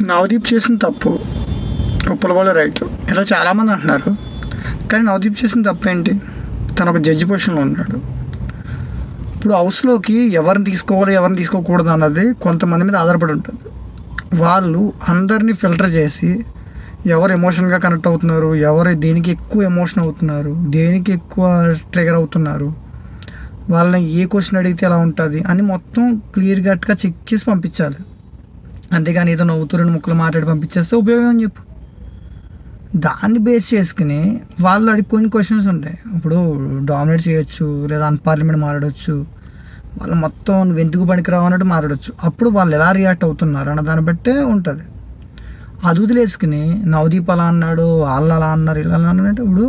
నవదీప్ చేసిన తప్పు, ఉప్పలబాలు రైట్, ఇలా చాలామంది అంటున్నారు. కానీ నవదీప్ చేసిన తప్పు ఏంటి? తను ఒక జడ్జి పొజిషన్లో ఉన్నాడు. ఇప్పుడు హౌస్లోకి ఎవరిని తీసుకోవాలి ఎవరిని తీసుకోకూడదు అన్నది కొంతమంది మీద ఆధారపడి ఉంటుంది. వాళ్ళు అందరినీ ఫిల్టర్ చేసి ఎవరు ఎమోషన్గా కనెక్ట్ అవుతున్నారు, ఎవరు దేనికి ఎక్కువ ఎమోషన్ అవుతున్నారు, దేనికి ఎక్కువ ట్రిగర్ అవుతున్నారు, వాళ్ళని ఏ క్వశ్చన్ అడిగితే ఎలా ఉంటుంది అని మొత్తం క్లియర్ కట్గా చెక్ చేసి పంపించాలి. అంతేగాని ఏదో నవ్వుతూ రెండు ముక్కలు మాట్లాడి పంపించేస్తే ఉపయోగం అని చెప్పు. దాన్ని బేస్ చేసుకుని వాళ్ళు అడిగి కొన్ని క్వశ్చన్స్ ఉంటాయి. ఇప్పుడు డామినేట్ చేయొచ్చు, లేదా అన్పార్లమెంట్ మాట్లాడవచ్చు, వాళ్ళు మొత్తం నువ్వు ఎందుకు పనికిరావు అన్నట్టు మాట్లాడవచ్చు. అప్పుడు వాళ్ళు ఎలా రియాక్ట్ అవుతున్నారు అన్న దాన్ని బట్టే ఉంటుంది. అది వదిలేసుకుని నవదీప్ అలా అన్నాడు, వాళ్ళు అలా అన్నారు, ఇలా అన్నారు అంటే ఇప్పుడు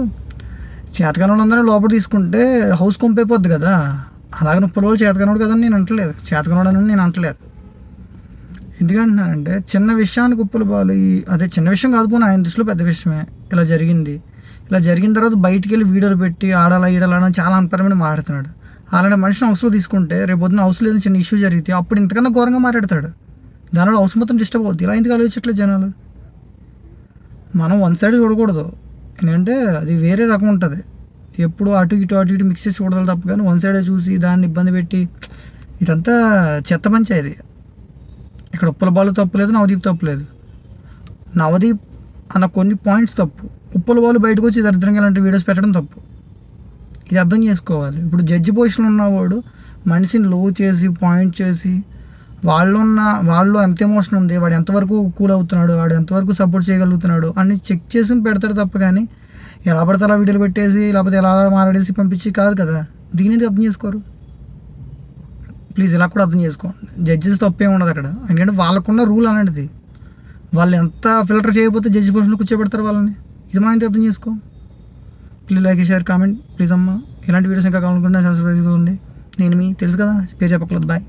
చేతకాని అందరినీ లోపల తీసుకుంటే హౌస్ కొంపైపోద్ది కదా. అలాగే ముప్పై రోజులు చేతకానోడు కదని నేను అంటలేదు, చేతకానోడు అని నేను అంటలేదు. ఎందుకంటున్నానంటే చిన్న విషయానికి ఉప్పలబాలు అదే చిన్న విషయం కాదు, పోనీ ఆయన దృష్టిలో పెద్ద విషయమే. ఇలా జరిగింది, ఇలా జరిగిన తర్వాత బయటికి వెళ్ళి వీడియోలు పెట్టి ఆడాలా ఈడాలని చాలా అన్పరమైన మాట్లాడుతున్నాడు. అలాంటి మనిషిని హౌస్లో తీసుకుంటే రేపు పొద్దున హౌస్లో ఏదైనా చిన్న ఇష్యూ జరిగితే అప్పుడు ఇంతకన్నా ఘోరంగా మాట్లాడతాడు. దానివల్ల హౌస్ మొత్తం డిస్టర్బ్ అవుతుంది. ఇలా ఎందుకు ఆలోచించట్లేదు జనాలు? మనం వన్ సైడ్ చూడకూడదు, ఎందుకంటే అది వేరే రకం ఉంటుంది. ఎప్పుడు అటు ఇటు మిక్స్ చేసి చూడాలి తప్ప, కానీ వన్ సైడే చూసి దాన్ని ఇబ్బంది పెట్టి ఇదంతా చెత్త పంచాయతీ. ఇక్కడ ఉప్పలబాలు తప్పులేదు, నవదీప్ తప్పులేదు. నవదీప్ అన్న కొన్ని పాయింట్స్ తప్పు, ఉప్పలబాలు బయటకు వచ్చి దరిద్రంగా ఇలాంటి వీడియోస్ పెట్టడం తప్పు. ఇది అర్థం చేసుకోవాలి. ఇప్పుడు జడ్జి పొజిషన్లో ఉన్నవాడు మనిషిని లో చేసి పాయింట్ చేసి వాళ్ళు ఎంత ఎమోషన్ ఉంది, వాడు ఎంతవరకు కూల్ అవుతున్నాడు, వాడు ఎంతవరకు సపోర్ట్ చేయగలుగుతున్నాడు అని చెక్ చేసి పెడతాడు తప్ప, కానీ ఎలా పడితే అలా వీడియోలు పెట్టేసి లేకపోతే ఎలా మాట్లాడేసి పంపించి కాదు కదా. దీనిది అర్థం చేసుకోరు. ప్లీజ్ ఇలా కూడా అర్థం చేసుకోండి. జడ్జెస్ తప్పే ఉండదు అక్కడ, ఎందుకంటే వాళ్ళకున్న రూల్ అలాంటిది. వాళ్ళు ఎంత ఫిల్టర్ చేయకపోతే జడ్జి పొజిషన్లో కూర్చోబెడతారు వాళ్ళని. ఇది మా ఇంత అర్థం చేసుకో. Please like, share, comment please అమ్మ. ఇలాంటి వీడియోస్ ఇంకా కావాలనుకుంటే సబ్స్క్రైబ్ చేసుకోండి. నేను మీ తెలుసు కదా, పేరు చెప్పకూడదు. బాయ్.